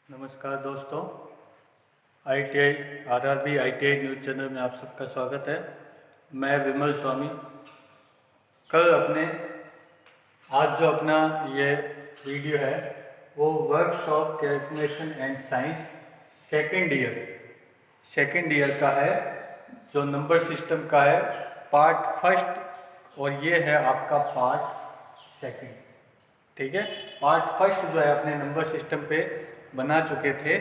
नमस्कार दोस्तों, ITI RRB ITI news channel में आप सबका स्वागत है। मैं विमल स्वामी। कल आज जो अपना ये वीडियो है वो workshop calculation and science second year का है, जो नंबर सिस्टम का है, पार्ट फर्स्ट, और ये है आपका पार्ट सेकंड। ठीक है, पार्ट फर्स्ट जो है अपने नंबर सिस्टम पे बना चुके थे,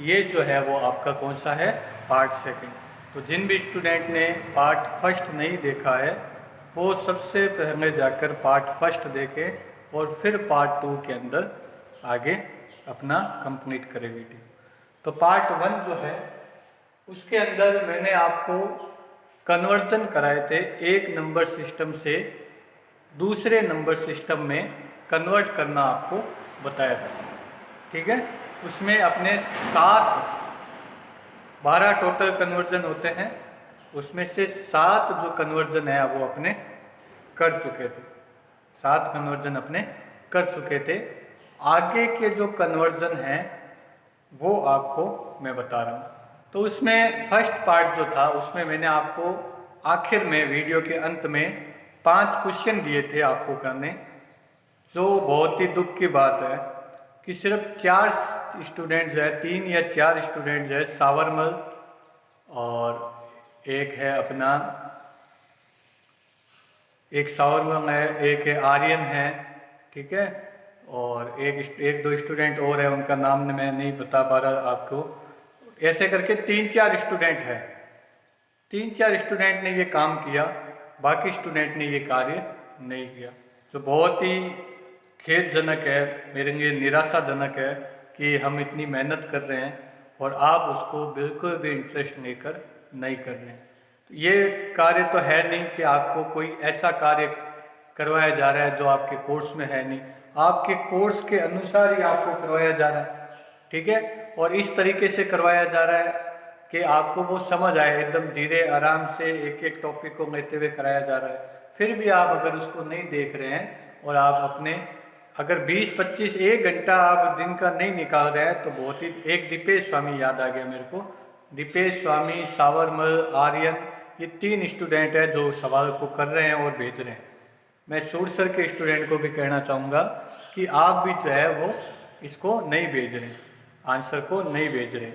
ये जो है वो आपका कौन सा है, पार्ट सेकंड। तो जिन भी स्टूडेंट ने पार्ट फर्स्ट नहीं देखा है वो सबसे पहले जाकर पार्ट फर्स्ट देखें और फिर पार्ट टू के अंदर आगे अपना कंप्लीट करें वीडियो। तो पार्ट वन जो है उसके अंदर मैंने आपको कन्वर्जन कराए थे एक नंबर सिस्टम से दूसरे नंबर सिस्टम में कन्वर्ट करना आपको बताया था। ठीक है, उसमें अपने 12 टोटल कन्वर्जन होते हैं, उसमें से 7 जो कन्वर्जन है वो अपने कर चुके थे, 7 कन्वर्जन अपने कर चुके थे। आगे के जो कन्वर्जन हैं वो आपको मैं बता रहा हूँ। तो उसमें फर्स्ट पार्ट जो था उसमें मैंने आपको आखिर में वीडियो के अंत में 5 क्वेश्चन दिए थे आपको करने, जो बहुत ही दुख की बात है कि सिर्फ 4 स्टूडेंट जो है, 3 या 4 स्टूडेंट जो है, सावरमल और एक है अपना, एक सावरमल है, एक है आर्यन है, ठीक है, और एक दो स्टूडेंट और है, उनका नाम मैं नहीं बता पा रहा आपको। ऐसे करके 3-4 स्टूडेंट हैं, 3-4 स्टूडेंट ने ये काम किया, बाकी स्टूडेंट ने ये कार्य नहीं किया, जो बहुत ही खेदजनक है, मेरे लिए निराशाजनक है कि हम इतनी मेहनत कर रहे हैं और आप उसको बिल्कुल भी इंटरेस्ट लेकर नहीं कर रहे हैं। तो ये कार्य तो है नहीं कि आपको कोई ऐसा कार्य करवाया जा रहा है जो आपके कोर्स में है नहीं, आपके कोर्स के अनुसार ही आपको करवाया जा रहा है। ठीक है, और इस तरीके से करवाया जा रहा है कि आपको वो समझ आए, एकदम धीरे आराम से एक एक टॉपिक को लेते हुए कराया जा रहा है। फिर भी आप अगर उसको नहीं देख रहे हैं और आप अपने अगर 20-25 1 घंटा आप दिन का नहीं निकाल रहे हैं तो बहुत ही, एक दीपेश स्वामी याद आ गया मेरे को, दीपेश स्वामी, सावरमल, आर्यन, ये 3 स्टूडेंट हैं जो सवाल को कर रहे हैं और भेज रहे हैं। मैं सूर सर के स्टूडेंट को भी कहना चाहूँगा कि आप भी जो है वो इसको नहीं भेज रहे, आंसर को नहीं भेज रहे।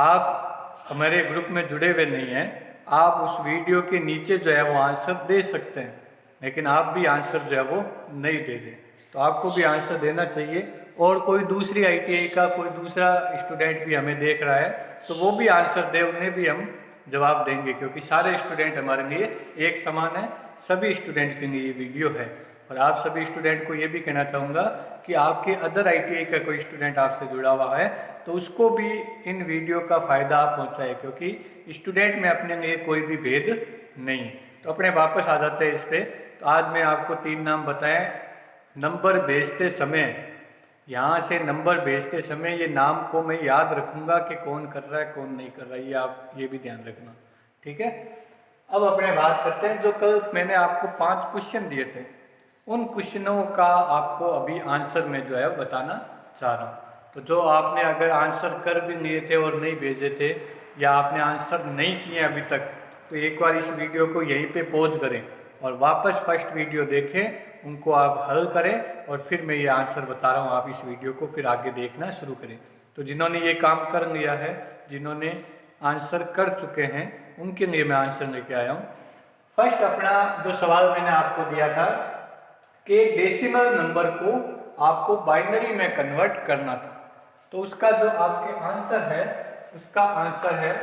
आप हमारे ग्रुप में जुड़े हुए नहीं हैं, आप उस वीडियो के नीचे जो है वो आंसर दे सकते हैं, लेकिन आप भी आंसर जो है वो नहीं दे रहे। तो आपको भी आंसर देना चाहिए, और कोई दूसरी ITI का कोई दूसरा स्टूडेंट भी हमें देख रहा है तो वो भी आंसर दे, उन्हें भी हम जवाब देंगे, क्योंकि सारे स्टूडेंट हमारे लिए एक समान है, सभी स्टूडेंट के लिए ये वीडियो है। और आप सभी स्टूडेंट को ये भी कहना चाहूँगा कि आपके अदर ITI का कोई स्टूडेंट आपसे जुड़ा हुआ है तो उसको भी इन वीडियो का फ़ायदा आप पहुँचाए, क्योंकि स्टूडेंट में अपने लिए कोई भी भेद नहीं। तो अपने वापस आ जाते हैं इस पर। तो आज मैं आपको 3 नाम बताएं, नंबर भेजते समय, यहाँ से नंबर भेजते समय ये नाम को मैं याद रखूँगा कि कौन कर रहा है कौन नहीं कर रहा है, ये आप ये भी ध्यान रखना। ठीक है, अब अपने बात करते हैं, जो कल मैंने आपको 5 क्वेश्चन दिए थे उन क्वेश्चनों का आपको अभी आंसर में जो है बताना चाह रहा हूँ। तो जो आपने अगर आंसर कर भी लिए थे और नहीं भेजे थे, या आपने आंसर नहीं किए अभी तक, तो एक बार इस वीडियो को यहीं पे पॉज करें और वापस फर्स्ट वीडियो देखें, उनको आप हल करें और फिर मैं ये आंसर बता रहा हूँ, आप इस वीडियो को फिर आगे देखना शुरू करें। तो जिन्होंने ये काम कर लिया है, जिन्होंने आंसर कर चुके हैं, उनके लिए मैं आंसर लेके आया हूँ। फर्स्ट अपना जो सवाल मैंने आपको दिया था कि डेसिमल नंबर को आपको बाइनरी में कन्वर्ट करना था, तो उसका जो आपके आंसर है, उसका आंसर है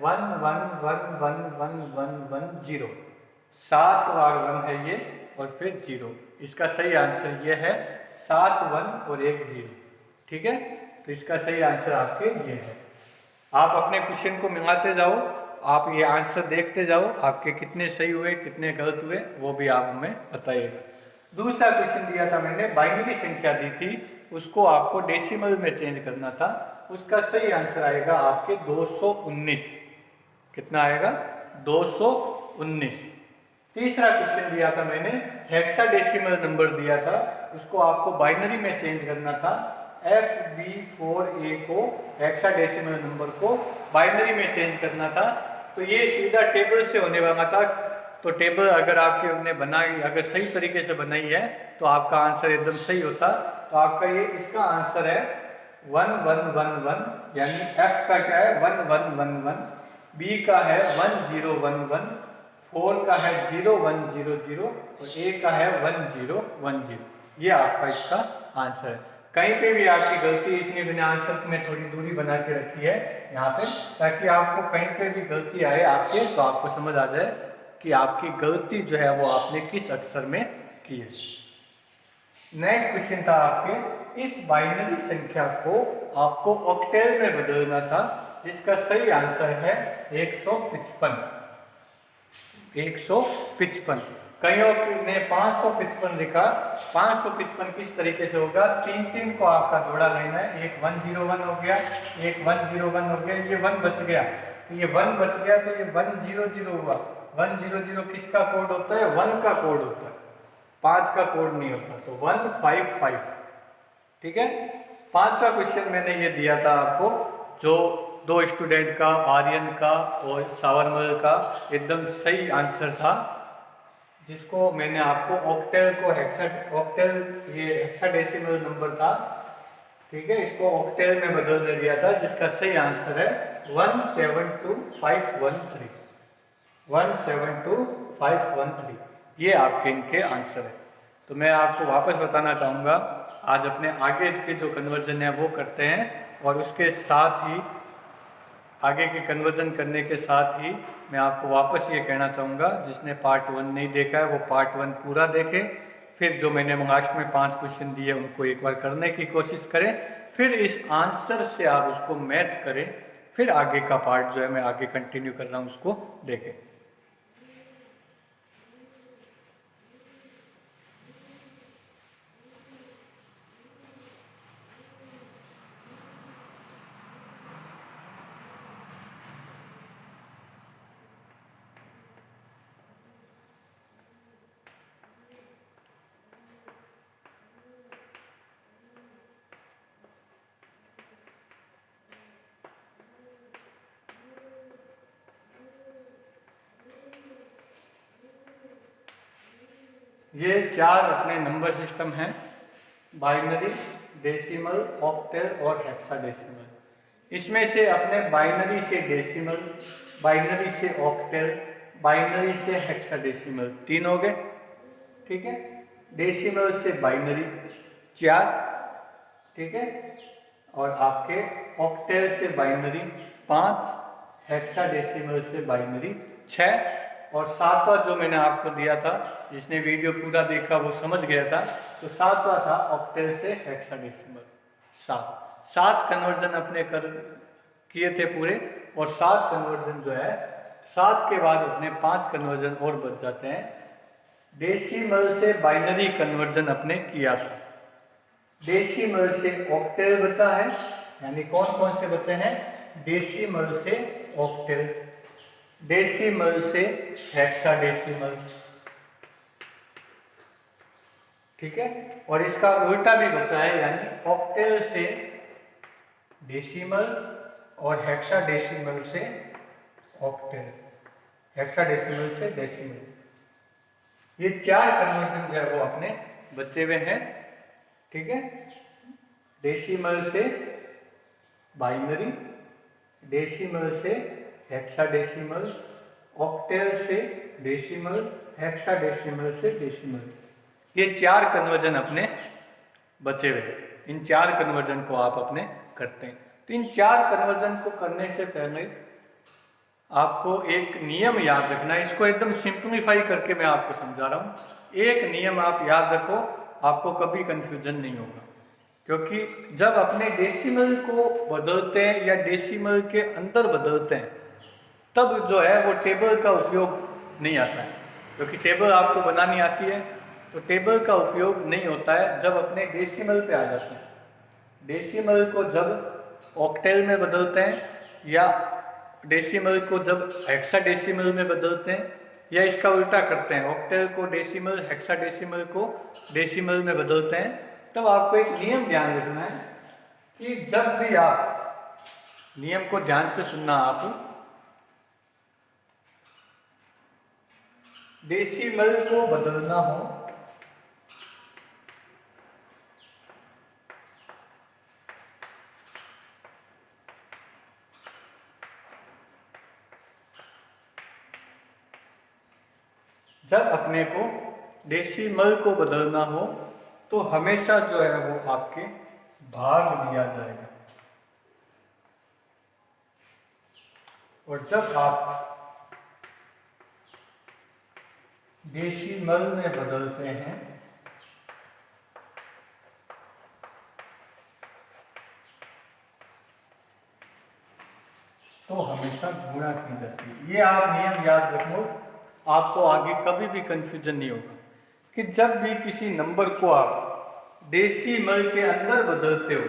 11111110। 7 बार 1 है ये और फिर 0। इसका सही आंसर ये है 7 1 और 1 0। ठीक है, तो इसका सही आंसर आपके ये है। आप अपने क्वेश्चन को मिलाते जाओ, आप ये आंसर देखते जाओ, आपके कितने सही हुए कितने गलत हुए वो भी आप हमें बताइएगा। दूसरा क्वेश्चन दिया था मैंने, बाइनरी संख्या दी थी, उसको आपको डेसिमल में चेंज करना था, उसका सही आंसर आएगा आपके 219। कितना आएगा? 219। तीसरा क्वेश्चन दिया था मैंने, हेक्साडेसिमल नंबर दिया था, उसको आपको बाइनरी में चेंज करना था, FB4A को हेक्साडेसिमल नंबर को बाइनरी में चेंज करना था। तो ये सीधा टेबल से होने वाला था। तो टेबल अगर आपके ने बनाई, अगर सही तरीके से बनाई है तो आपका आंसर एकदम सही होता। तो आपका ये इसका आंसर है 1111, यानी F का क्या है 1111, B का है 1011, 4 का है 0100 और A का है 1010। ये आपका इसका आंसर है। कहीं पे भी आपकी गलती, इसलिए मैंने आंसर में थोड़ी दूरी बना के रखी है यहाँ पे, ताकि आपको कहीं पे भी गलती आए आपके, तो आपको समझ आ जाए कि आपकी गलती जो है वो आपने किस अक्षर में की है। नेक्स्ट क्वेश्चन था आपके, इस बाइनरी संख्या को आपको ऑक्टेल में बदलना था, जिसका सही आंसर है 155। 155। कईयों ने 555 लिखा। 555 किस तरीके से होगा, 3 को आपका जोड़ा लेना है। एक 101 हो गया, एक 101 हो गया, ये 1 बच गया, तो ये 1 बच गया, तो ये 100 हुआ। 100 किसका कोड होता है, 1 का कोड होता है, 5 का कोड नहीं होता। तो 155, ठीक है। 5वां क्वेश्चन मैंने ये दिया था आपको, जो 2 स्टूडेंट का, आर्यन का और सावरमल का एकदम सही आंसर था, जिसको मैंने आपको ऑक्टेल को ऑक्टेल, ये हेक्साडेसिमल नंबर था, ठीक है, इसको ऑक्टेल में बदल दिया था, जिसका सही आंसर है 172513। 172513, ये आपके इनके आंसर है। तो मैं आपको वापस बताना चाहूँगा, आज अपने आगे के जो कन्वर्जन है वो करते हैं, और उसके साथ ही आगे के कन्वर्जन करने के साथ ही मैं आपको वापस ये कहना चाहूँगा, जिसने पार्ट 1 नहीं देखा है वो पार्ट 1 पूरा देखें। फिर जो मैंने लास्ट में 5 क्वेश्चन दिए उनको एक बार करने की कोशिश करें, फिर इस आंसर से आप उसको मैच करें, फिर आगे का पार्ट जो है मैं आगे कंटिन्यू कर रहा हूँ उसको देखें। ये 4 अपने नंबर सिस्टम हैं, बाइनरी, डेसिमल, ऑक्टेल और हेक्साडेसिमल। इसमें से अपने बाइनरी से डेसिमल, बाइनरी से ऑक्टेल, बाइनरी से हेक्साडेसिमल 3 हो गए, ठीक है। डेसिमल से बाइनरी 4, ठीक है, और आपके ऑक्टेल से बाइनरी 5, हेक्साडेसिमल से बाइनरी 6, और 7वां जो मैंने आपको दिया था, जिसने वीडियो पूरा देखा वो समझ गया था, तो 7वां था ऑक्टेल से हेक्साडेसिमल 7। 7 कन्वर्जन अपने किए थे पूरे, और 7 कन्वर्जन जो है, 7 के बाद अपने 5 कन्वर्जन और बच जाते हैं। डेसिमल से बाइनरी कन्वर्जन अपने किया था, डेसिमल से ऑक्टेल बचा है, यानी कौन कौन से बचे हैं, डेसिमल से ऑक्टेल, डेसिमल से हेक्साडेसिमल, ठीक है, और इसका उल्टा भी बचा है, यानी ऑक्टेल से डेसिमल और हेक्साडेसिमल से ऑक्टेल, हेक्साडेसिमल से डेसिमल। ये 4 कन्वर्जन जो है वो अपने बचे हुए हैं, ठीक है। डेसिमल से बाइनरी, डेसिमल से हेक्साडेसिमल, ऑक्टेल से डेसिमल, हेक्साडेसिमल से डेसिमल, ये 4 कन्वर्जन अपने बचे हुए। इन 4 कन्वर्जन को आप अपने करते हैं। तो इन 4 कन्वर्जन को करने से पहले आपको एक नियम याद रखना है, इसको एकदम सिंप्लीफाई करके मैं आपको समझा रहा हूँ। एक नियम आप याद रखो, आपको कभी कंफ्यूजन नहीं होगा, क्योंकि जब अपने डेसिमल को बदलते हैं या डेसिमल के अंदर बदलते हैं, तब जो है वो टेबल का उपयोग नहीं आता है, क्योंकि टेबल आपको बनानी आती है, तो टेबल का उपयोग नहीं होता है जब अपने डेसिमल पे आ जाते हैं। डेसिमल को जब ऑक्टेल में बदलते हैं, या डेसिमल को जब हेक्साडेसिमल में बदलते हैं, या इसका उल्टा करते हैं, ऑक्टेल को डेसिमल, हेक्साडेसिमल को डेसिमल में बदलते हैं, तब आपको एक नियम ध्यान रखना है कि जब भी आप, नियम को ध्यान से सुनना आप, डेसिमल को बदलना हो जब अपने को डेसिमल को बदलना हो तो हमेशा जो है वो आपके भाग लिया जाएगा। और जब आप डेसिमल में बदलते हैं तो हमेशा गुणा की जाती है। ये आप नियम याद रखो, आपको आगे कभी भी कंफ्यूजन नहीं होगा कि जब भी किसी नंबर को आप डेसिमल के अंदर बदलते हो,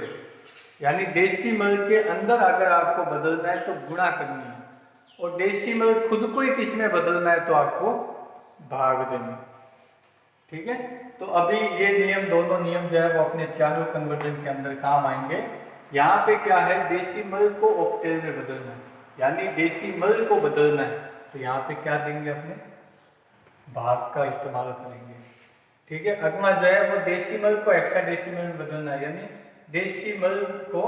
यानी डेसिमल के अंदर अगर आपको बदलना है तो गुणा करनी है, और डेसिमल खुद को ही किस में बदलना है तो आपको भाग देना है। ठीक है, तो अभी ये नियम, दोनों नियम जो है वो अपने चालू कन्वर्जन के अंदर काम आएंगे। यहाँ पे क्या है, डेसिमल को ऑक्टेव में बदलना है, यानी डेसिमल को बदलना है, तो यहाँ पे क्या देंगे, अपने भाग का इस्तेमाल करेंगे। ठीक है, अगला जो है वो डेसिमल को हेक्साडेसिमल में बदलना है, यानी डेसिमल को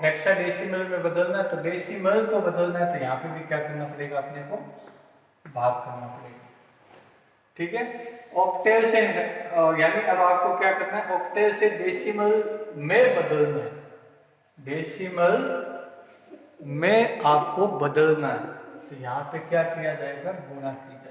हेक्साडेसिमल में बदलना है, तो डेसिमल को बदलना है तो यहाँ पे भी क्या करना पड़ेगा, अपने को भाग करना पड़ेगा। ठीक है, ऑक्टेव से यानी अब आपको क्या करना है, ऑक्टेव से डेसिमल में बदलना है, डेसिमल में आपको बदलना है, तो यहाँ पे क्या किया जाएगा, गुणा की जाएगी।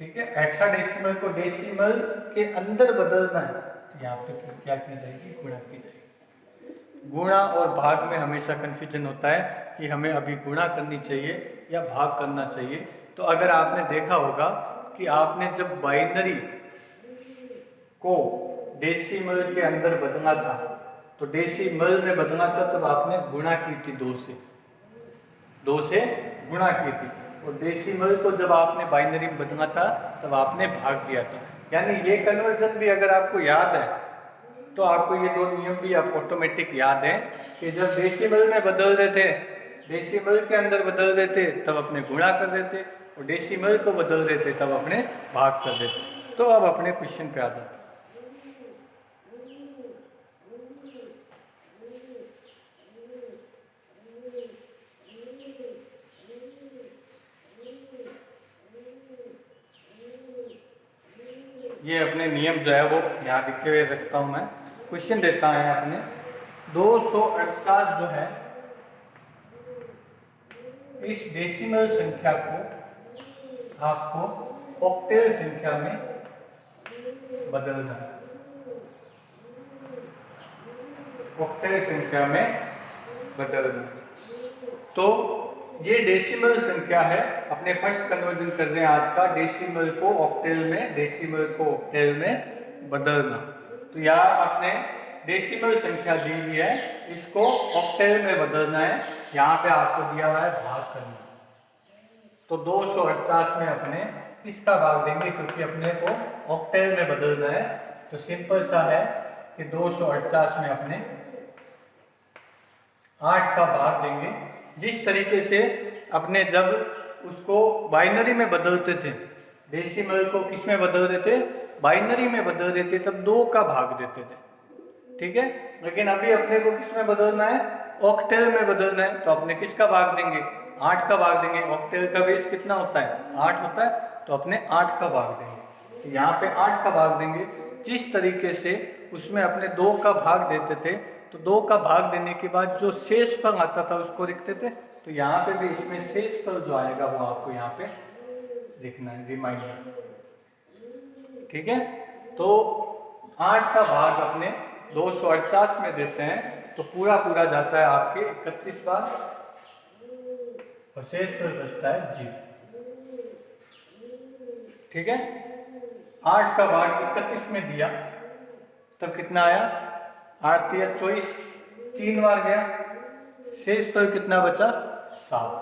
ठीक है, हेक्साडेसिमल को डेसिमल के अंदर बदलना है, तो यहाँ पे क्या की जाएगी, गुणा की जाएगी। गुणा और भाग में हमेशा कंफ्यूजन होता है कि हमें अभी गुणा करनी चाहिए या भाग करना चाहिए। तो अगर आपने देखा होगा कि आपने जब बाइनरी को डेसिमल के अंदर बदलना था, तो डेसिमल में बदलना था तब आपने गुणा की थी, दो से गुणा की थी, और डेसिमल को जब आपने बाइनरी में बदलना था तब आपने भाग दिया था। यानी ये कन्वर्जन भी अगर आपको याद है तो आपको ये दो नियम भी आप ऑटोमेटिक याद है कि जब डेसिमल में बदल रहे थे, डेसिमल के अंदर बदल रहे थे तब अपने गुणा कर रहे थे, और डेसिमल को बदल रहे थे तब अपने भाग कर रहे थे। तो अब अपने क्वेश्चन पे आ जाते हैं। ये अपने नियम जो है वो यहाँ लिखे हुए रखता हूँ मैं। क्वेश्चन देता है अपने 248 जो है, इस डेसिमल संख्या को आपको ऑक्टेव संख्या में बदलना है, ऑक्टेव संख्या में बदलना। तो ये डेसिमल संख्या है, अपने फर्स्ट कन्वर्जन कर रहे हैं आज का, डेसिमल को ऑक्टेव में, डेसिमल को ऑक्टेव में बदलना। तो यहाँ आपने डेसिमल संख्या दी हुई है, इसको ऑक्टेव में बदलना है, यहाँ पे आपको दिया हुआ है भाग करना। तो 248 में अपने किसका भाग देंगे, क्योंकि अपने को ऑक्टेव में बदलना है, तो सिंपल सा है कि 248 में अपने 8 का भाग देंगे। जिस तरीके से अपने जब उसको बाइनरी में बदलते थे, डेसिमल को किस में बदल रहे थे, बाइनरी में बदल रहे थे, तब 2 का भाग देते थे। ठीक है, लेकिन अभी अपने को किस में बदलना है, ऑक्टेव में बदलना है, तो अपने किसका भाग देंगे, 8 का भाग देंगे। ऑक्टेव का बेस कितना होता है, 8 होता है, तो अपने 8 का भाग देंगे। तो यहाँ पे 8 का भाग देंगे। जिस तरीके से उसमें अपने 2 का भाग देते थे, तो 2 का भाग देने के बाद जो शेष फल आता था उसको लिखते थे, तो यहाँ पे भी इसमें शेष फल जो आएगा वो आपको यहाँ पे लिखना है, रिमाइंडर। ठीक है, तो 8 का भाग अपने 248 में देते हैं, तो पूरा पूरा जाता है आपके 31 बार, और शेष फल बचता है 0। ठीक है, 8 का भाग 31 में दिया तब कितना आया, 8 या 24, 3 बार गया, शेष फल कितना बचा, 7।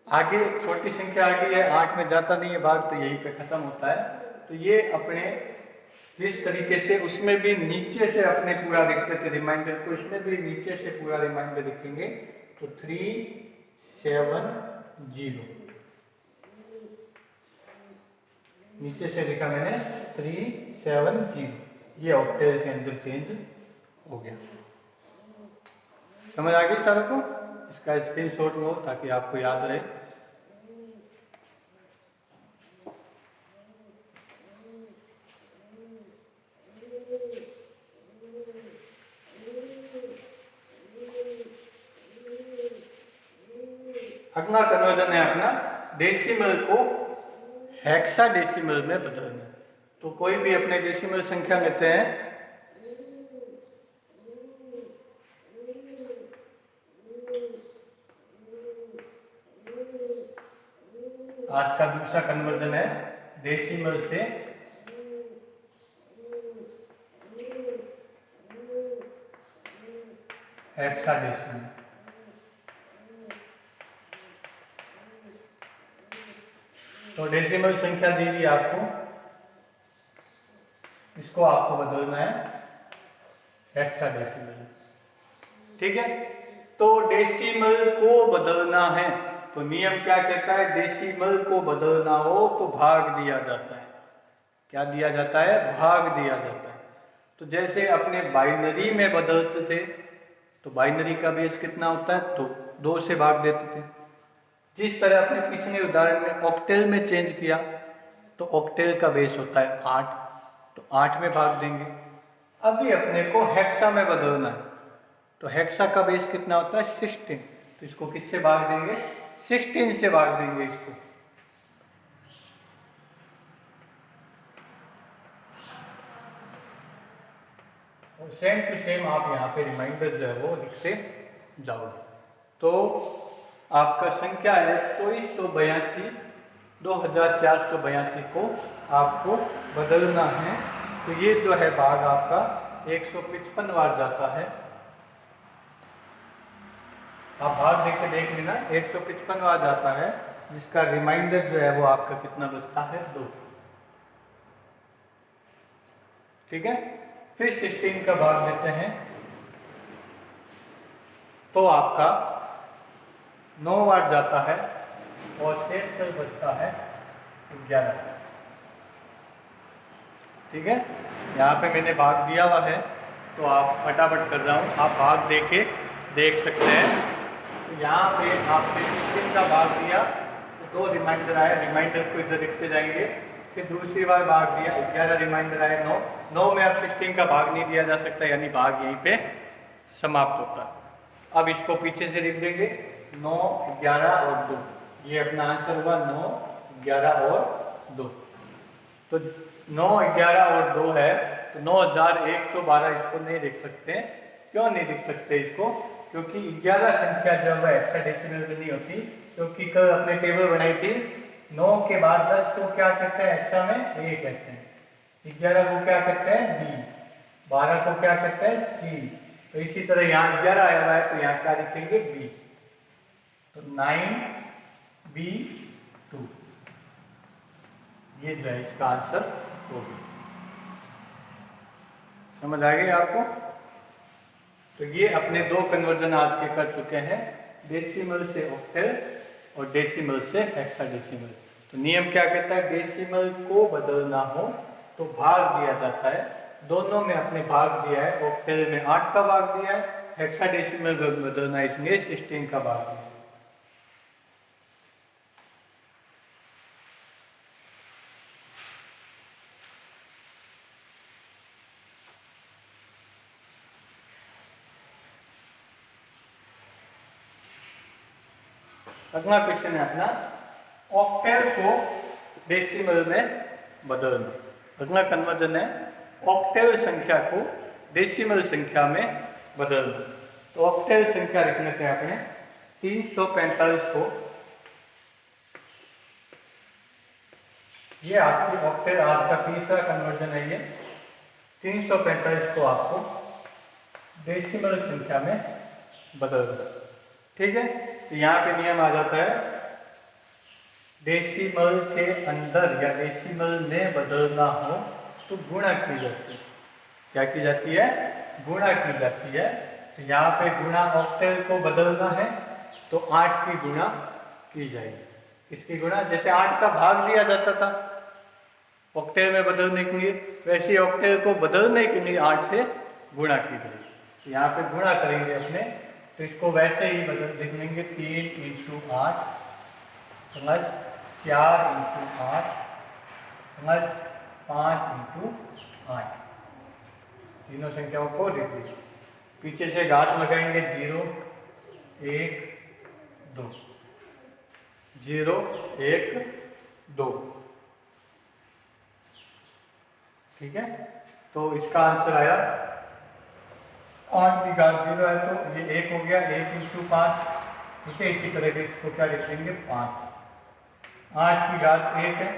आगे छोटी संख्या आ गई है, 8 में जाता नहीं है भाग, तो यहीं पे खत्म होता है। तो ये अपने जिस तरीके से उसमें भी नीचे से अपने पूरा लिखते थे रिमाइंडर को, इसमें भी नीचे से पूरा रिमाइंडर लिखेंगे तो 370 नीचे से लिखा मैंने 370, ये ऑक्टेल के अंदर चेंज हो गया। समझ आ गई सारों को? इसका स्क्रीनशॉट लो ताकि आपको याद रहे। अगला कन्वर्जन है अपना डेसिमल को हेक्साडेसिमल में बदलना। तो कोई भी अपने डेसिमल संख्या लेते हैं, आज का दूसरा कन्वर्जन है डेसिमल से हेक्साडेसिमल। तो डेसिमल संख्या दी हुई आपको, इसको आपको बदलना है हेक्साडेसिमल। ठीक है, तो डेसिमल को बदलना है तो नियम क्या कहता है? डेसिमल को बदलना हो तो भाग दिया जाता है। क्या दिया जाता है? भाग दिया जाता है। तो जैसे अपने बाइनरी में बदलते थे तो बाइनरी का बेस कितना होता है? तो 2 से भाग देते थे। जिस तरह अपने पिछले उदाहरण में ऑक्टेल में चेंज किया तो ऑक्टेल का बेस होता है 8, तो 8 में भाग देंगे। अभी अपने को हेक्सा में बदलना है तो हेक्सा का बेस कितना होता है? 16, तो इसको किससे भाग देंगे? 16 से भाग देंगे इसको। और सेम टू सेम आप यहाँ पे रिमाइंडर जो है वो लिखते जाओगे। तो आपका संख्या है 2482 2482 को आपको बदलना है। तो ये जो है भाग आपका 155 बार जाता है। आप भाग देख के देख लेना, 155 बार जाता है, जिसका रिमाइंडर जो है वो आपका कितना बचता है? 2। ठीक है, फिर 16 का भाग देते हैं तो आपका 9 बार जाता है और शेष कल बचता है 11। ठीक है, यहाँ पे मैंने भाग दिया हुआ है तो आप फटाफट कर रहा हूँ, आप भाग दे के देख सकते हैं। तो यहाँ पे आपने 16 का भाग दिया तो 2 रिमाइंडर आए, रिमाइंडर को इधर लिखते जाएंगे। फिर दूसरी बार भाग दिया 11 रिमाइंडर आए 9 में अब 16 का भाग नहीं दिया जा सकता, यानी भाग यहीं पे समाप्त होता है। अब इसको पीछे से लिख देंगे 9, 11 और 2, ये अपना आंसर हुआ 9, 11 और 2। तो 9, 11 और 2 है तो 9112 इसको नहीं लिख सकते। क्यों नहीं लिख सकते इसको? क्योंकि 11 संख्या जो है हेक्साडेसिमल में नहीं होती, क्योंकि कल अपने टेबल बनाई थी 9 के बाद 10 को क्या कहते हैं हेक्सा में? ए कहते हैं। 11 को क्या कहते हैं? बी। 12 को क्या कहते हैं? सी। तो इसी तरह यहाँ 11 आया हुआ है तो यहाँ क्या लिखेंगे? बी। तो 9B2 ये जो है इसका आंसर होगा। समझ आ गई आपको? तो ये अपने 2 कन्वर्जन आज के कर चुके हैं, डेसिमल से ऑक्टेल और डेसिमल से हेक्साडेसिमल। तो नियम क्या कहता है? डेसिमल को बदलना हो तो भाग दिया जाता है। दोनों में अपने भाग दिया है, ऑक्टेल में 8 का भाग दिया है, हेक्साडेसिमल में बदलना इसमें 16 का भाग दिया है। अगला क्वेश्चन है अपना ऑक्टेल को डेसिमल में बदलना। अगला कन्वर्जन है ऑक्टेल संख्या को डेसिमल संख्या में बदलना। तो ऑक्टेल संख्या लिख लेते हैं अपने 345 को, ये आपकी ऑक्टेल आज का तीसरा कन्वर्जन है। ये 345 को आपको डेसिमल संख्या में बदलना। ठीक है, तो यहाँ पे नियम आ जाता है डेसिमल के अंदर या डेसिमल में बदलना हो तो गुणा की जाती है। क्या की जाती है? गुणा की जाती है। तो यहाँ पे गुणा ऑक्टेल को बदलना है तो 8 की गुणा की जाएगी। इसकी गुणा, जैसे 8 का भाग दिया जाता था ऑक्टेल में बदलने के लिए, वैसे ही ऑक्टेल को बदलने के लिए 8 से गुणा की जाएगी। यहाँ पे गुणा करेंगे अपने, तो इसको वैसे ही बदल लिख लेंगे 3 × 8 प्लस 4 × 8 प्लस 5 × 8। तीनों संख्याओं को लिख लीजिए। पीछे से घात लगाएंगे 0 1 2, 0 1 2। ठीक है, तो इसका आंसर आया 8 की घात 0 है तो ये 1 हो गया, 1 × 5। ठीक है, इसी तरह से इसको क्या लिख लेंगे 5। 8 की घात 1 है,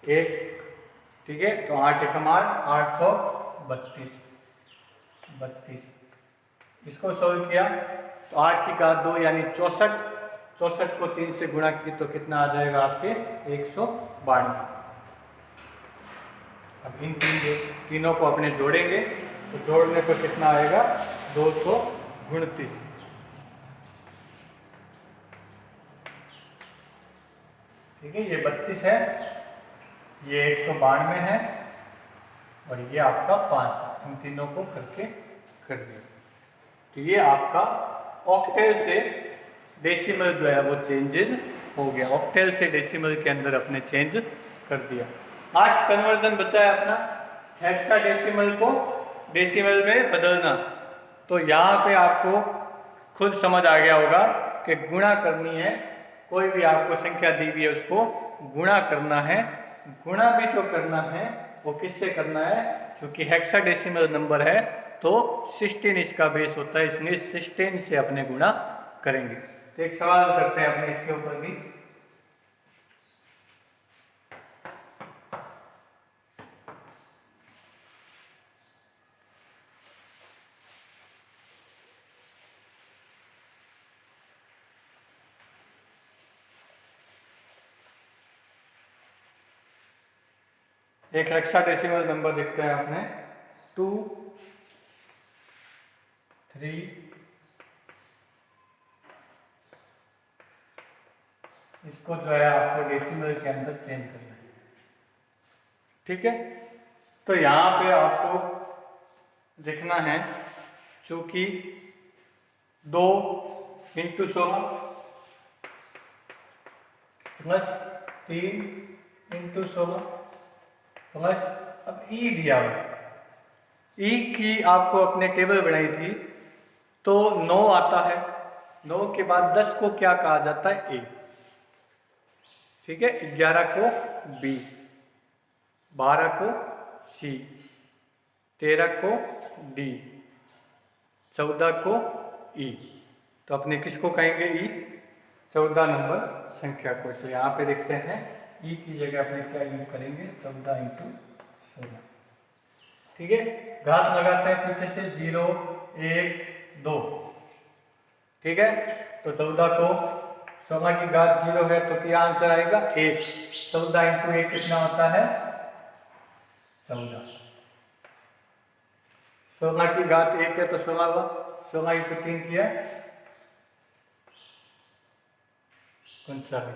1। ठीक है, तो 8 एकम 8, 832। इसको सोल्व किया तो 8 की घात 2 यानी 64। 64 को 3 से गुणा की तो कितना आ जाएगा आपके 192। अब इन तीनों को अपने जोड़ेंगे तो जोड़ने पर कितना आएगा 229। ठीक है, ये 32 है, ये 192 है और ये आपका 5 है। इन तीनों को करके कर दिया तो ये आपका ऑक्टेल से डेसिमल जो है वो चेंजेस हो गया। ऑक्टेल से डेसिमल के अंदर अपने चेंज कर दिया। लास्ट कन्वर्जन बचा है अपना हेक्साडेसिमल को डेसिमल में बदलना। तो यहाँ पे आपको खुद समझ आ गया होगा कि गुणा करनी है। कोई भी आपको संख्या दी हुई है उसको गुणा करना है। गुणा भी जो करना है वो किससे करना है? क्योंकि हेक्साडेसिमल नंबर है तो 16 इसका बेस होता है, इसलिए 16 से अपने गुणा करेंगे। तो एक सवाल करते हैं अपने इसके ऊपर भी। एक हेक्साडेसिमल नंबर लिखते हैं आपने 2 3 इसको जो है आपको डेसिमल के अंदर चेंज करना है। ठीक है, तो यहाँ पे आपको लिखना है चूंकि 2 × 16 प्लस 3 × 16 प्लस, अब ई दिया हुआ, ई की आपको अपने टेबल बनाई थी तो 9 आता है। 9 के बाद 10 को क्या कहा जाता है? ए। ठीक है, 11 को बी, 12 को सी, 13 को डी, 14 को ई। तो अपने किसको कहेंगे? ई, 14 नंबर संख्या को। तो यहाँ पे देखते हैं ई की जगह अपने क्या यूज करेंगे? 14 × 16। ठीक है, घात लगाते हैं पीछे से 0 1 2। ठीक है, तो 14 को 16 की घात 0 है तो क्या आंसर आएगा? 1। 14 × 1 कितना होता है? 14। 16 की घात 1 है तो 16 हुआ, 16 × 3 किया 39,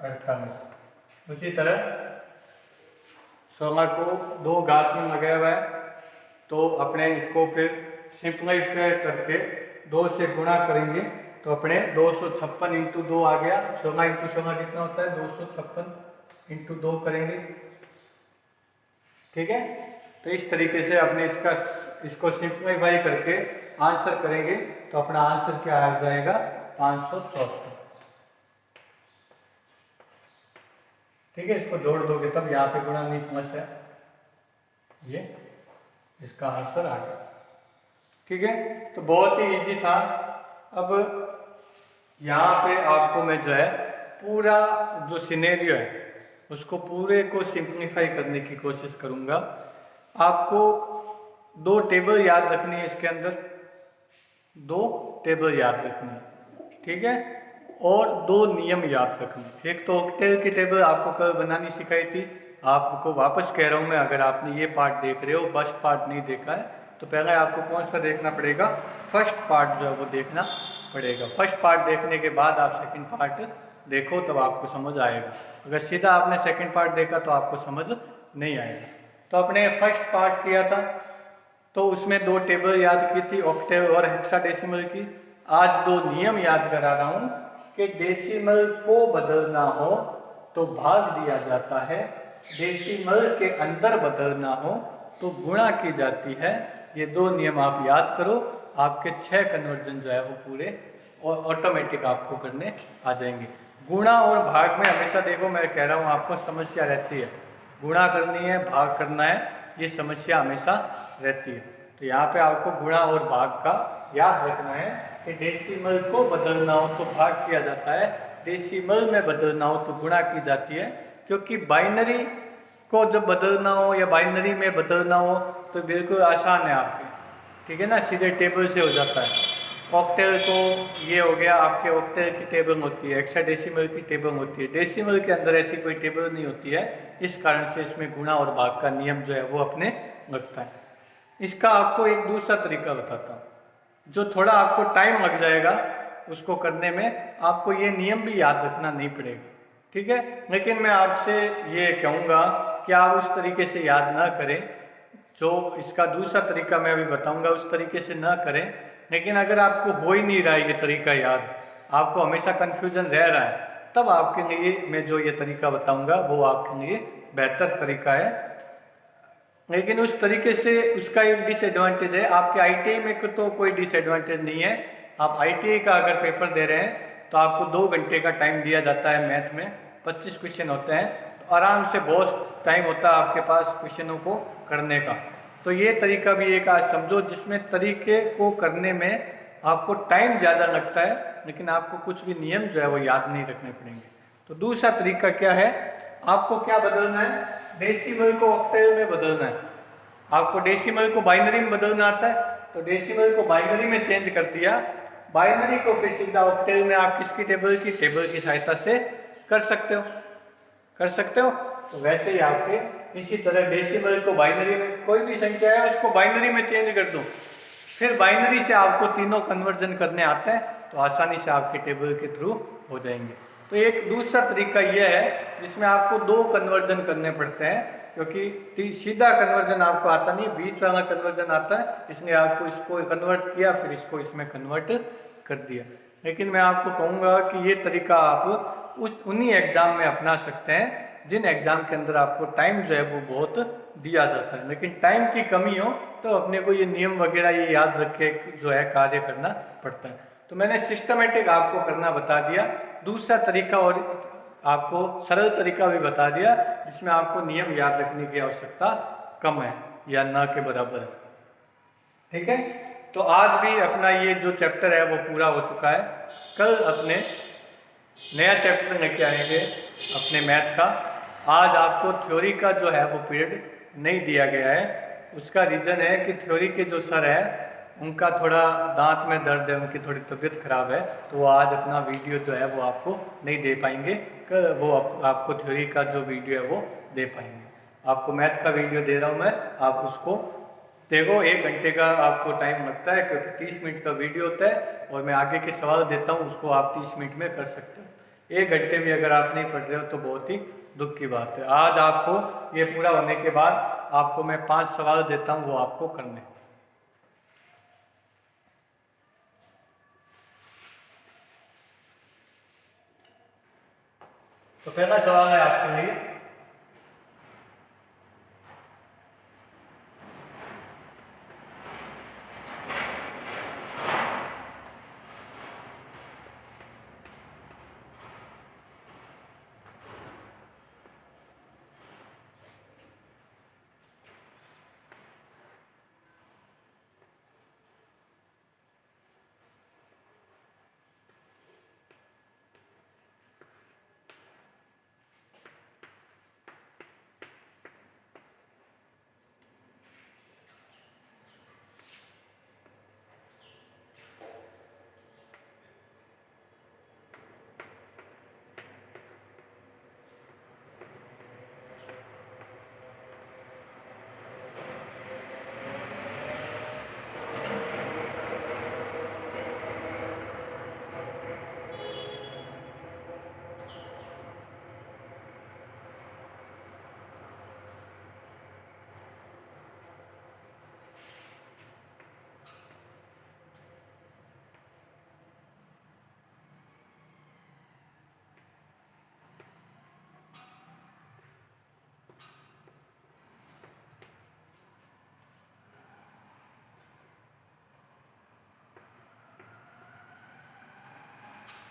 48। उसी तरह 16 को 2 घात में लगाया हुआ है तो अपने इसको फिर सिंप्लीफाई करके 2 से गुणा करेंगे तो अपने 256 × 2 आ गया। 16 × 16 कितना होता है? 256 × 2 करेंगे। ठीक है, तो इस तरीके से अपने इसको सिंप्लीफाई करके आंसर करेंगे तो अपना आंसर क्या आ जाएगा? 574। ठीक है, इसको जोड़ दोगे तब यहाँ पे गुणा नहीं प्लस है, ये इसका आंसर आ गया। ठीक है, तो बहुत ही इजी था। अब यहाँ पे आपको मैं जो है पूरा जो सिनेरियो है उसको पूरे को सिंप्लीफाई करने की कोशिश करूँगा। आपको 2 टेबल याद रखनी है इसके अंदर। 2 टेबल याद रखनी, ठीक है, और 2 नियम याद रखने। एक तो ऑक्टेल की टेबल आपको कल बनानी सिखाई थी, आपको वापस कह रहा हूँ मैं, अगर आपने ये पार्ट देख रहे हो, फर्स्ट पार्ट नहीं देखा है, तो पहले आपको कौन सा देखना पड़ेगा, फर्स्ट पार्ट जो है वो देखना पड़ेगा। फर्स्ट पार्ट देखने के बाद आप सेकंड पार्ट देखो, तब आपको समझ आएगा। अगर सीधा आपने सेकंड पार्ट देखा तो आपको समझ नहीं आएगा। तो आपने फर्स्ट पार्ट किया था, तो उसमें 2 टेबल याद की थी, ऑक्टेव और हेक्साडेसिमल की। आज 2 नियम याद करा रहा हूँ कि डेसिमल को बदलना हो तो भाग दिया जाता है, डेसिमल के अंदर बदलना हो तो गुणा की जाती है। ये 2 नियम आप याद करो, आपके 6 कन्वर्जन जो है वो पूरे और ऑटोमेटिक आपको करने आ जाएंगे। गुणा और भाग में हमेशा देखो, मैं कह रहा हूँ आपको समस्या रहती है, गुणा करनी है, भाग करना है, ये समस्या हमेशा रहती है। तो यहाँ पे आपको गुणा और भाग का याद रखना है कि डेसिमल को बदलना हो तो भाग किया जाता है, डेसिमल में बदलना हो तो गुणा की जाती है। क्योंकि बाइनरी को जब बदलना हो या बाइनरी में बदलना हो तो बिल्कुल आसान है आपके, ठीक है ना, सीधे टेबल से हो जाता है। ऑक्टेल को ये हो गया, आपके ऑक्टेल की टेबल होती है, हेक्साडेसिमल की टेबल होती है, डेसिमल के अंदर ऐसी कोई टेबल नहीं होती है। इस कारण से इसमें गुणा और भाग का नियम जो है वो अपने लगता है। इसका आपको एक दूसरा तरीका बताता हूँ, जो थोड़ा आपको टाइम लग जाएगा उसको करने में, आपको ये नियम भी याद रखना नहीं पड़ेगा, ठीक है। लेकिन मैं आपसे ये कहूँगा कि आप उस तरीके से याद ना करें, जो इसका दूसरा तरीका मैं अभी बताऊंगा उस तरीके से ना करें। लेकिन अगर आपको हो ही नहीं रहा है ये तरीका याद, आपको हमेशा कन्फ्यूजन रह रहा है, तब आपके लिए मैं जो ये तरीका बताऊंगा वो आपके लिए बेहतर तरीका है। लेकिन उस तरीके से उसका एक डिसएडवांटेज है, आपके आईटीआई में तो कोई डिसएडवांटेज नहीं है। आप आईटीआई का अगर पेपर दे रहे हैं तो आपको 2 घंटे का टाइम दिया जाता है, मैथ में 25 क्वेश्चन होते हैं, तो आराम से बहुत टाइम होता है आपके पास क्वेश्चनों को करने का। तो ये तरीका भी एक आज समझो जिसमें तरीके को करने में आपको टाइम ज़्यादा लगता है, लेकिन आपको कुछ भी नियम जो है वो याद नहीं रखने पड़ेंगे। तो दूसरा तरीका क्या है, आपको क्या बदलना है, डेसिमल को ऑक्टेव में बदलना है। आपको डेसिमल को बाइनरी में बदलना आता है, तो डेसिमल को बाइनरी में चेंज कर दिया, बाइनरी को फिर सीधा ऑक्टेव में आप किसकी टेबल की सहायता से कर सकते हो, कर सकते हो। तो वैसे ही आपके इसी तरह डेसिमल को बाइनरी में, कोई भी संख्या है उसको बाइनरी में चेंज कर दो, फिर बाइनरी से आपको तीनों कन्वर्जन करने आते हैं, तो आसानी से आपके टेबल के थ्रू हो जाएंगे। तो एक दूसरा तरीका यह है जिसमें आपको 2 कन्वर्जन करने पड़ते हैं, क्योंकि सीधा कन्वर्जन आपको आता नहीं, बीच वाला कन्वर्जन आता है, इसलिए आपको इसको कन्वर्ट किया फिर इसको इसमें कन्वर्ट कर दिया। लेकिन मैं आपको कहूँगा कि ये तरीका आप उन्हीं एग्ज़ाम में अपना सकते हैं जिन एग्ज़ाम के अंदर आपको टाइम जो है वो बहुत दिया जाता है। लेकिन टाइम की कमी हो तो अपने को ये नियम वगैरह ये याद रख के जो है कार्य करना पड़ता है। तो मैंने सिस्टमेटिक आपको करना बता दिया, दूसरा तरीका और आपको सरल तरीका भी बता दिया जिसमें आपको नियम याद रखने की आवश्यकता कम है या ना के बराबर है, ठीक है। तो आज भी अपना ये जो चैप्टर है वो पूरा हो चुका है। कल अपने नया चैप्टर लेके आएंगे अपने मैथ का। आज आपको थ्योरी का जो है वो पीरियड नहीं दिया गया है, उसका रीज़न है कि थ्योरी के जो सर है उनका थोड़ा दांत में दर्द है, उनकी थोड़ी तबीयत खराब है, तो वो आज अपना वीडियो जो है वो आपको नहीं दे पाएंगे। कल वो आपको थ्योरी का जो वीडियो है वो दे पाएंगे। आपको मैथ का वीडियो दे रहा हूँ मैं, आप उसको देखो। 1 घंटे का आपको टाइम लगता है क्योंकि 30 मिनट का वीडियो होता है और मैं आगे के सवाल देता हूँ उसको आप 30 मिनट में कर सकते हो। 1 घंटे में अगर आप नहीं पढ़ रहे हो तो बहुत ही दुख की बात है। आज आपको ये पूरा होने के बाद आपको मैं 5 सवाल देता हूँ, वो आपको करने। तो पहला सवाल है आपके लिए,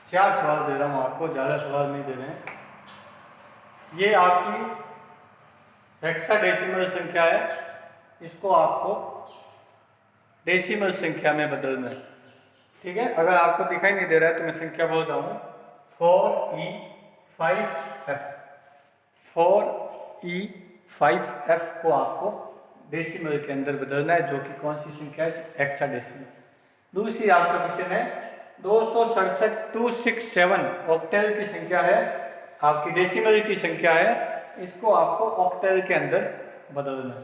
4 सवाल दे रहा हूँ आपको, ज़्यादा सवाल नहीं दे रहे हैं। ये आपकी हेक्साडेसिमल संख्या है, इसको आपको डेसिमल संख्या में बदलना है। ठीक है, अगर आपको दिखाई नहीं दे रहा है तो मैं संख्या बोल रहा हूँ 4E5F। 4E5F को आपको डेसिमल के अंदर बदलना है, जो कि कौन सी संख्या है? हेक्साडेसिमल। दूसरी आपका क्वेश्चन है 267 ऑक्टेल की संख्या है, आपकी डेसिमल की संख्या है, इसको आपको ऑक्टेल के अंदर बदलना है।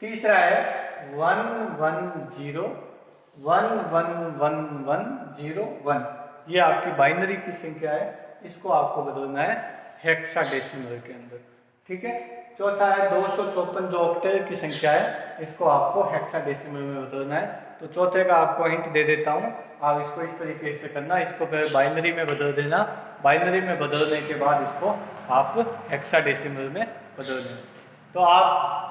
तीसरा है 110111101, ये आपकी बाइनरी की संख्या है, इसको आपको बदलना है हेक्साडेसिमल के अंदर। ठीक है। चौथा है 254 जो ऑक्टेल की संख्या है, इसको आपको हेक्साडेसिमल में बदलना है। तो चौथे का आपको हिंट दे देता हूँ, आप इसको इस तरीके से करना, इसको पहले बाइनरी में बदल देना, बाइनरी में बदलने के बाद इसको आप हेक्साडेसिमल में बदल देना। तो आप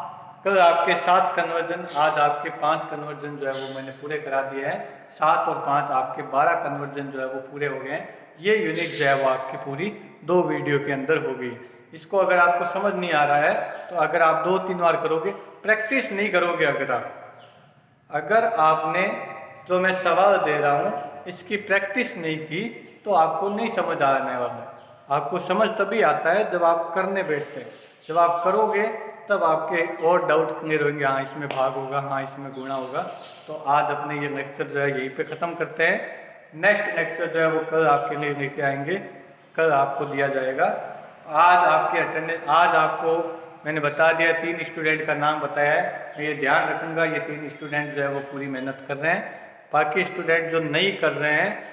कल आपके 7 कन्वर्जन, आज आपके 5 कन्वर्जन जो है वो मैंने पूरे करा दिए हैं। 7 और 5 आपके 12 कन्वर्जन जो है वो पूरे हो गए हैं। ये यूनिट जो है वो आपकी पूरी 2 वीडियो के अंदर हो गई। इसको अगर आपको समझ नहीं आ रहा है तो अगर आप 2-3 बार करोगे, प्रैक्टिस नहीं करोगे, अगर आपने जो मैं सवाल दे रहा हूँ इसकी प्रैक्टिस नहीं की तो आपको नहीं समझ आने वाला। आपको समझ तभी आता है जब आप करने बैठते हैं। जब आप करोगे तब आपके और डाउट क्लियर होंगे, हाँ इसमें भाग होगा, हाँ इसमें गुणा होगा। तो आज अपने ये लेक्चर जो है यहीं पे ख़त्म करते हैं। नेक्स्ट लेक्चर जो है वो कल आपके लिए लेके आएंगे, कल आपको दिया जाएगा। आज आपके अटेंडेंस, आज आपको मैंने बता दिया, 3 स्टूडेंट का नाम बताया है, मैं ये ध्यान रखूँगा ये 3 स्टूडेंट जो है वो पूरी मेहनत कर रहे हैं। बाकी स्टूडेंट जो नहीं कर रहे हैं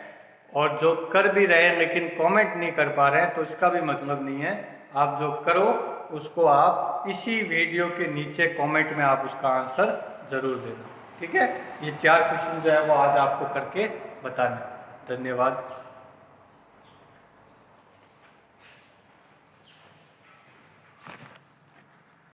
और जो कर भी रहे हैं लेकिन कमेंट नहीं कर पा रहे हैं, तो इसका भी मतलब नहीं है। आप जो करो उसको आप इसी वीडियो के नीचे कमेंट में आप उसका आंसर ज़रूर देना। ठीक है, ये 4 क्वेश्चन जो है वो आज आपको करके बताना। धन्यवाद।